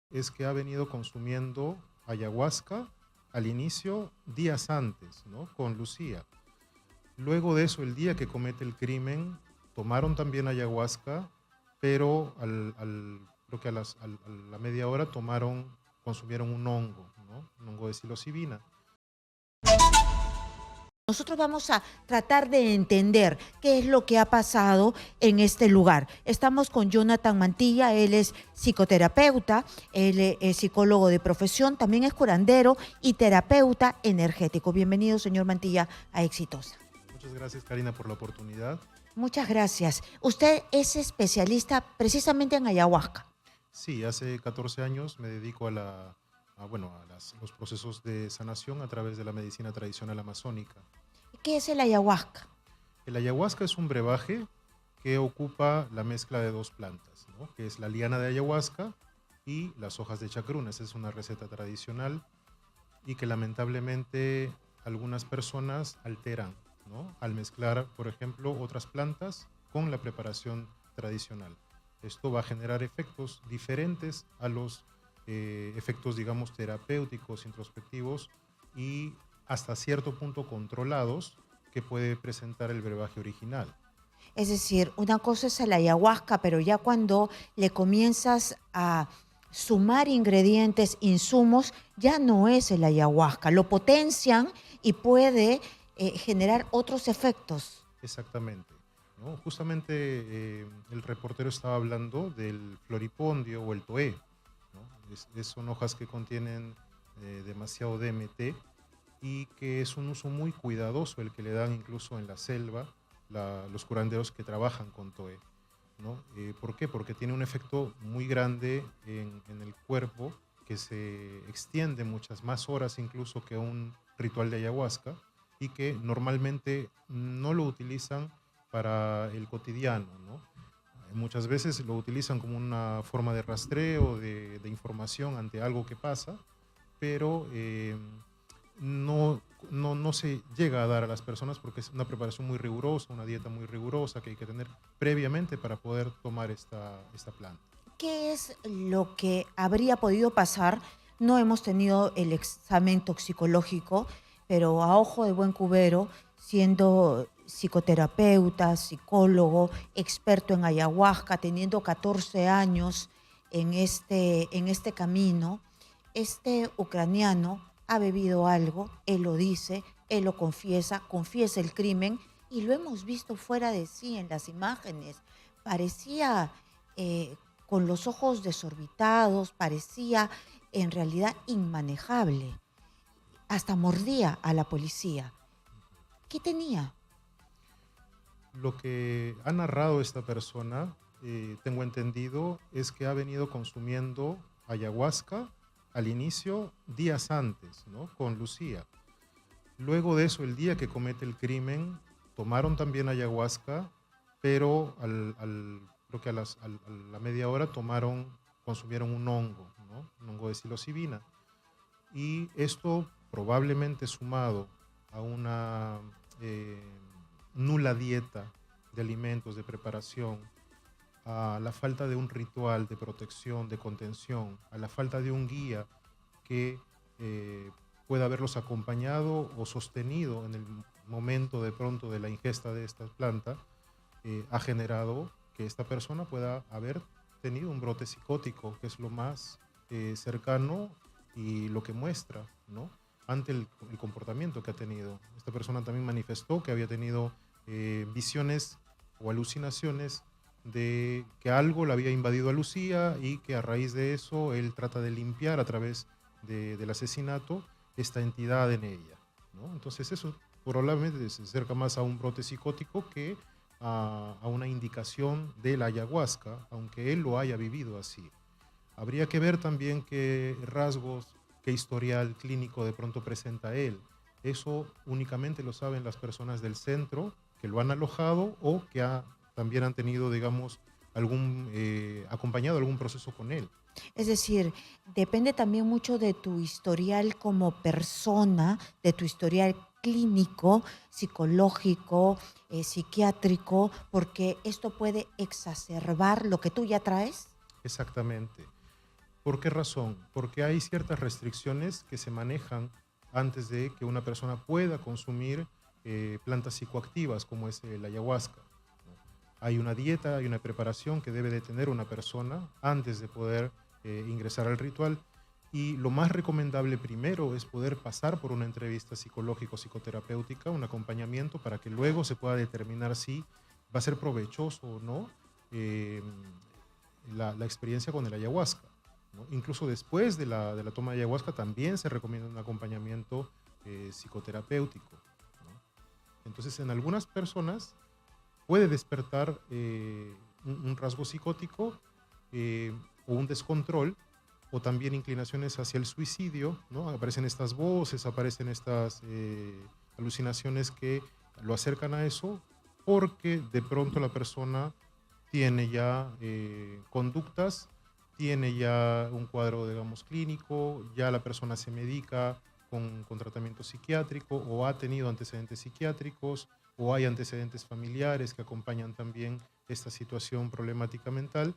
es que ha venido consumiendo ayahuasca al inicio, días antes, ¿no? Con Lucía. Luego de eso, el día que comete el crimen, tomaron también ayahuasca, pero creo que a la media hora consumieron un hongo, ¿no? Un hongo de psilocibina. Nosotros vamos a tratar de entender qué es lo que ha pasado en este lugar. Estamos con Jonathan Mantilla, él es psicoterapeuta, él es psicólogo de profesión, también es curandero y terapeuta energético. Bienvenido, señor Mantilla, a Exitosa. Muchas gracias, Karina, por la oportunidad. Muchas gracias. Usted es especialista precisamente en ayahuasca. Sí, hace 14 años me dedico bueno, los procesos de sanación a través de la medicina tradicional amazónica. ¿Qué es el ayahuasca? El ayahuasca es un brebaje que ocupa la mezcla de dos plantas, ¿no? Que es la liana de ayahuasca y las hojas de chacruna. Esa es una receta tradicional y que lamentablemente algunas personas alteran, ¿no? Al mezclar, por ejemplo, otras plantas con la preparación tradicional. Esto va a generar efectos diferentes a los efectos, digamos, terapéuticos, introspectivos y hasta cierto punto controlados que puede presentar el brebaje original. Es decir, una cosa es el ayahuasca, pero ya cuando le comienzas a sumar ingredientes, insumos, ya no es el ayahuasca. Lo potencian y puede generar otros efectos. Exactamente, ¿no? Justamente el reportero estaba hablando del floripondio o el toé, ¿no? Son hojas que contienen demasiado DMT y que es un uso muy cuidadoso el que le dan incluso en la selva los curanderos que trabajan con toé, ¿no? ¿Por qué? Porque tiene un efecto muy grande en el cuerpo que se extiende muchas más horas incluso que un ritual de ayahuasca y que normalmente no lo utilizan para el cotidiano, ¿no? Muchas veces lo utilizan como una forma de rastreo, de información ante algo que pasa, pero no se llega a dar a las personas porque es una preparación muy rigurosa, una dieta muy rigurosa que hay que tener previamente para poder tomar esta planta. ¿Qué es lo que habría podido pasar? No hemos tenido el examen toxicológico, pero a ojo de buen cubero, siendo psicoterapeuta, psicólogo, experto en ayahuasca, teniendo 14 años en este camino, este ucraniano ha bebido algo, él lo dice, él lo confiesa, confiesa el crimen y lo hemos visto fuera de sí en las imágenes. Parecía eh, con los ojos desorbitados, parecía en realidad inmanejable. Hasta mordía a la policía. ¿Qué tenía? Lo que ha narrado esta persona, tengo entendido, es que ha venido consumiendo ayahuasca al inicio, días antes, ¿no? Con Lucía. Luego de eso, el día que comete el crimen, tomaron también ayahuasca, pero creo que a la media hora consumieron un hongo, ¿no? Un hongo de psilocibina. Y esto probablemente sumado a una eh, nula dieta de alimentos, de preparación, a la falta de un ritual de protección, de contención, a la falta de un guía que eh, pueda haberlos acompañado o sostenido en el momento de pronto de la ingesta de esta planta, ha generado que esta persona pueda haber tenido un brote psicótico, que es lo más cercano y lo que muestra, ¿no? Ante el comportamiento que ha tenido. Esta persona también manifestó que había tenido visiones o alucinaciones de que algo le había invadido a Lucía y que a raíz de eso él trata de limpiar a través del asesinato esta entidad en ella, ¿no? Entonces eso probablemente se acerca más a un brote psicótico que a una indicación de la ayahuasca, aunque él lo haya vivido así. Habría que ver también qué rasgos, qué historial clínico de pronto presenta él. Eso únicamente lo saben las personas del centro que lo han alojado o que también han tenido, digamos, acompañado algún proceso con él. Es decir, depende también mucho de tu historial como persona, de tu historial clínico, psicológico, psiquiátrico, porque esto puede exacerbar lo que tú ya traes. Exactamente. ¿Por qué razón? Porque hay ciertas restricciones que se manejan antes de que una persona pueda consumir plantas psicoactivas como es la ayahuasca, ¿no? Hay una dieta, hay una preparación que debe de tener una persona antes de poder ingresar al ritual, y lo más recomendable primero es poder pasar por una entrevista psicológico-psicoterapéutica, un acompañamiento para que luego se pueda determinar si va a ser provechoso o no eh, la experiencia con el ayahuasca, ¿no? Incluso después de la toma de ayahuasca también se recomienda un acompañamiento psicoterapéutico, ¿no? Entonces, en algunas personas puede despertar un rasgo psicótico o un descontrol, o también inclinaciones hacia el suicidio, ¿no? Aparecen estas voces, aparecen estas alucinaciones que lo acercan a eso, porque de pronto la persona tiene ya conductas, tiene ya un cuadro, digamos, clínico, ya la persona se medica con tratamiento psiquiátrico o ha tenido antecedentes psiquiátricos o hay antecedentes familiares que acompañan también esta situación problemática mental,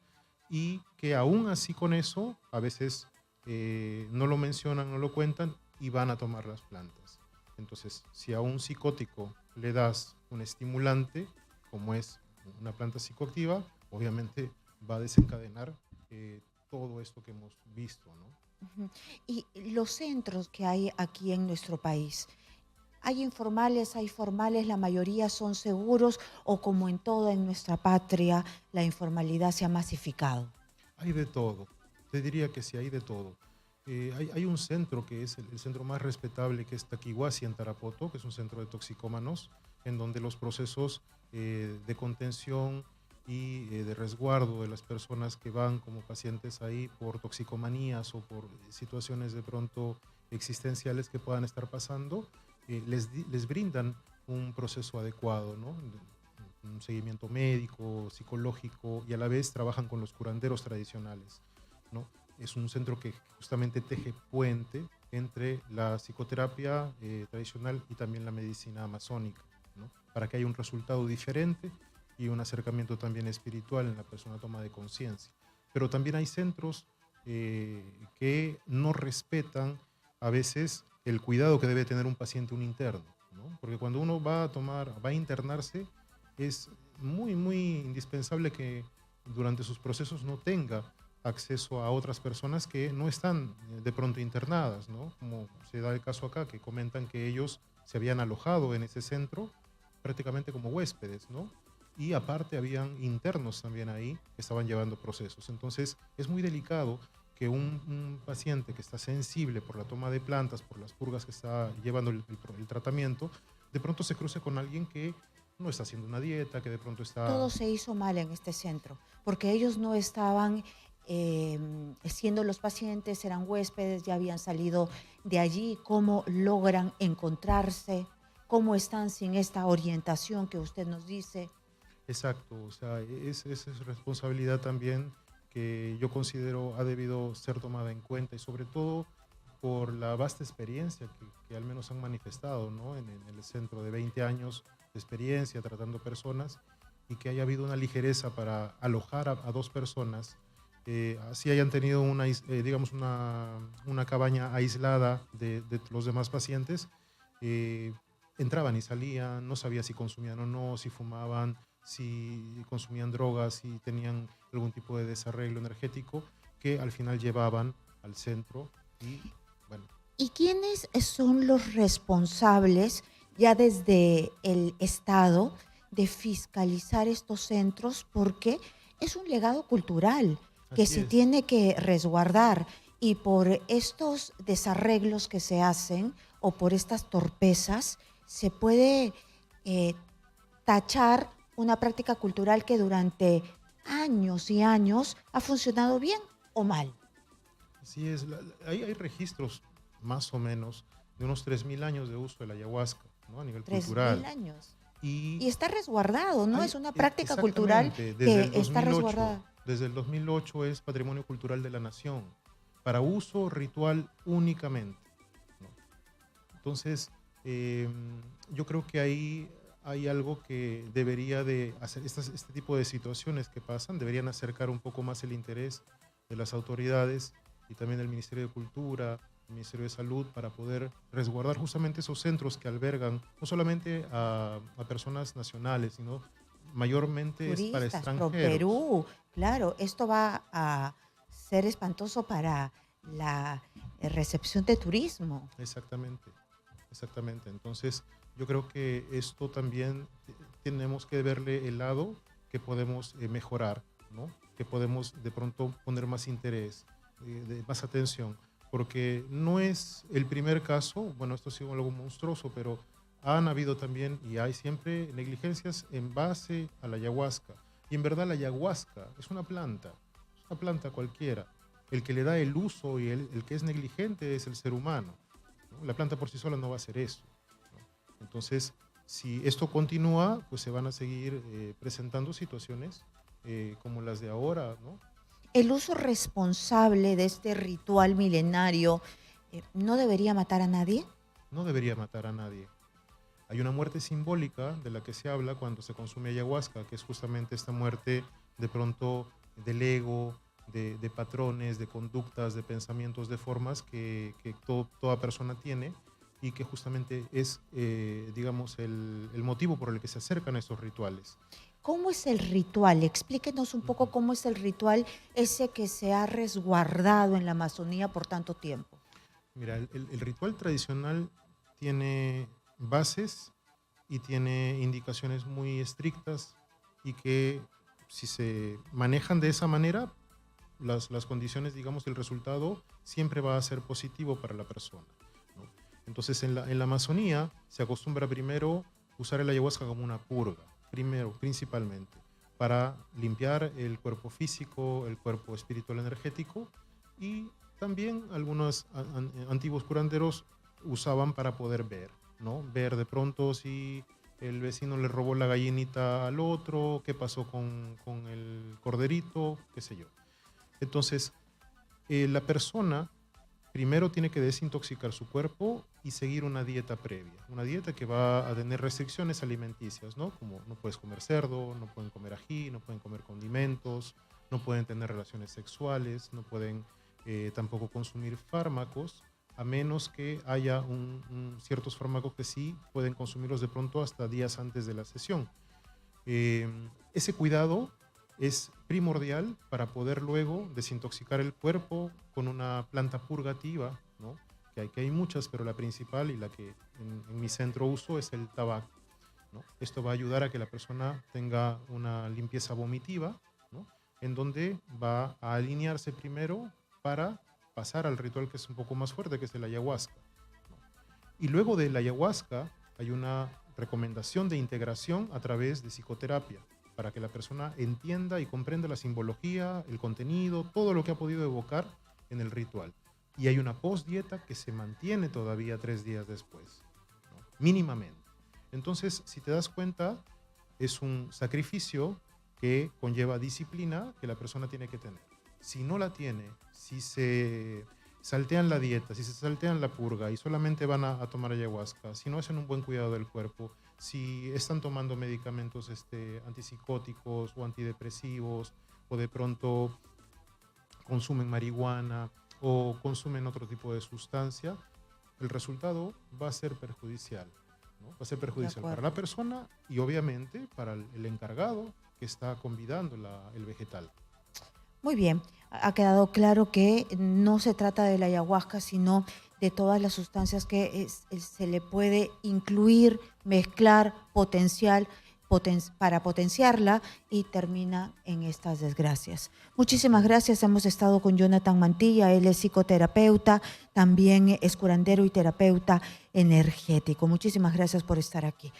y que aún así con eso a veces no lo mencionan, no lo cuentan y van a tomar las plantas. Entonces, si a un psicótico le das un estimulante, como es una planta psicoactiva, obviamente va a desencadenar todo esto que hemos visto, ¿no? Ujú. Y los centros que hay aquí en nuestro país, hay informales, hay formales, la mayoría son seguros o como en toda en nuestra patria, la informalidad se ha masificado. Hay de todo, te diría que sí, hay de todo. Hay un centro que es el centro más respetable, que es Taquihuasi en Tarapoto, que es un centro de toxicómanos, en donde los procesos de contención y de resguardo de las personas que van como pacientes ahí por toxicomanías o por situaciones de pronto existenciales que puedan estar pasando, les brindan un proceso adecuado, ¿no? Un seguimiento médico, psicológico, y a la vez trabajan con los curanderos tradicionales, ¿no? Es un centro que justamente teje puente entre la psicoterapia tradicional y también la medicina amazónica, ¿no? Para que haya un resultado diferente y un acercamiento también espiritual en la persona toma de conciencia. Pero también hay centros que no respetan a veces el cuidado que debe tener un paciente, un interno, ¿no? Porque cuando uno va a internarse, es muy, muy indispensable que durante sus procesos no tenga acceso a otras personas que no están de pronto internadas, ¿no? Como se da el caso acá, que comentan que ellos se habían alojado en ese centro prácticamente como huéspedes, ¿no? Y aparte habían internos también ahí que estaban llevando procesos. Entonces es muy delicado que un paciente que está sensible por la toma de plantas, por las purgas que está llevando el tratamiento, de pronto se cruce con alguien que no está haciendo una dieta, que de pronto está... Todo se hizo mal en este centro, porque ellos no estaban siendo los pacientes, eran huéspedes, ya habían salido de allí, cómo logran encontrarse, cómo están sin esta orientación que usted nos dice. Exacto, o sea, esa es responsabilidad también que yo considero ha debido ser tomada en cuenta, y sobre todo por la vasta experiencia que al menos han manifestado, ¿no? En el centro de 20 años de experiencia tratando personas, y que haya habido una ligereza para alojar a dos personas, así hayan tenido digamos una cabaña aislada de los demás pacientes, eh, entraban y salían, no sabía si consumían o no, si fumaban, si consumían drogas, si tenían algún tipo de desarreglo energético, que al final llevaban al centro y bueno. ¿Y quiénes son los responsables ya desde el Estado de fiscalizar estos centros? Porque es un legado cultural que Así se es. tiene que resguardar y por estos desarreglos que se hacen o por estas torpezas se puede eh, tachar una práctica cultural que durante años y años ha funcionado bien o mal. Así es. Hay registros más o menos de unos 3.000 años de uso de la ayahuasca, ¿no? A nivel 3000 cultural. años. Y Y está resguardado, ¿no? hay Es una práctica cultural exactamente, que está resguardada. desde el 2008 es Patrimonio Cultural de la Nación, para uso ritual únicamente, ¿no? Entonces, eh, yo creo que ahí hay algo que debería de hacer, este tipo de situaciones que pasan, deberían acercar un poco más el interés de las autoridades y también del Ministerio de Cultura, el Ministerio de Salud, para poder resguardar justamente esos centros que albergan no solamente a personas nacionales, sino mayormente es para Turistas, pro extranjeros. Perú, claro, esto va a ser espantoso para la recepción de turismo. Exactamente, exactamente. Entonces, yo creo que esto también tenemos que verle el lado que podemos mejorar, ¿no? Que podemos de pronto poner más interés, más atención, porque no es el primer caso, bueno, esto ha sido algo monstruoso, pero han habido también y hay siempre negligencias en base a la ayahuasca. Y en verdad la ayahuasca es una planta cualquiera. El que le da el uso y el que es negligente es el ser humano, ¿no? La planta por sí sola no va a hacer eso, ¿no? Entonces, si esto continúa, pues se van a seguir presentando situaciones como las de ahora, ¿no? El uso responsable de este ritual milenario no debería matar a nadie. No debería matar a nadie. Hay una muerte simbólica de la que se habla cuando se consume ayahuasca, que es justamente esta muerte de pronto del ego, de patrones, de conductas, de pensamientos, de formas que toda persona tiene y que justamente es, digamos, el motivo por el que se acercan a estos rituales. ¿Cómo es el ritual? Explíquenos un poco Ujú. cómo es el ritual ese que se ha resguardado en la Amazonía por tanto tiempo. Mira, el ritual tradicional tiene bases y tiene indicaciones muy estrictas y que si se manejan de esa manera, las condiciones, digamos, el resultado siempre va a ser positivo para la persona, ¿no? Entonces, en la Amazonía se acostumbra primero usar el ayahuasca como una purga, primero, principalmente, para limpiar el cuerpo físico, el cuerpo espiritual energético y también algunos antiguos curanderos usaban para poder ver, ¿no? Ver de pronto si el vecino le robó la gallinita al otro, qué pasó con el corderito, qué sé yo. Entonces, la persona primero tiene que desintoxicar su cuerpo y seguir una dieta previa. Una dieta que va a tener restricciones alimenticias, ¿no? Como no puedes comer cerdo, no pueden comer ají, no pueden comer condimentos, no pueden tener relaciones sexuales, no pueden tampoco consumir fármacos, a menos que haya ciertos fármacos que sí pueden consumirlos de pronto hasta días antes de la sesión. Eh, Ese cuidado es primordial para poder luego desintoxicar el cuerpo con una planta purgativa, ¿no? Que hay muchas, pero la principal y la que en mi centro uso es el tabaco, ¿no? Esto va a ayudar a que la persona tenga una limpieza vomitiva, ¿no? En donde va a alinearse primero para pasar al ritual que es un poco más fuerte, que es el ayahuasca, ¿no? Y luego de la ayahuasca hay una recomendación de integración a través de psicoterapia para que la persona entienda y comprenda la simbología, el contenido, todo lo que ha podido evocar en el ritual. Y hay una postdieta que se mantiene todavía 3 días después, ¿no? Mínimamente. Entonces, si te das cuenta, es un sacrificio que conlleva disciplina que la persona tiene que tener. Si no la tiene, si se saltean la dieta, si se saltean la purga y solamente van a tomar ayahuasca, si no hacen un buen cuidado del cuerpo, si están tomando medicamentos antipsicóticos o antidepresivos, o de pronto consumen marihuana o consumen otro tipo de sustancia, el resultado va a ser perjudicial, ¿no? Va a ser De perjudicial para la acuerdo. persona y obviamente para el encargado que está convidando el vegetal. Muy bien, ha quedado claro que no se trata de la ayahuasca, sino de todas las sustancias que se le puede incluir, mezclar, para potenciarla y termina en estas desgracias. Así Muchísimas es. gracias. Hemos estado con Jonathan Mantilla, él es psicoterapeuta, también es curandero y terapeuta energético. Muchísimas gracias por estar aquí.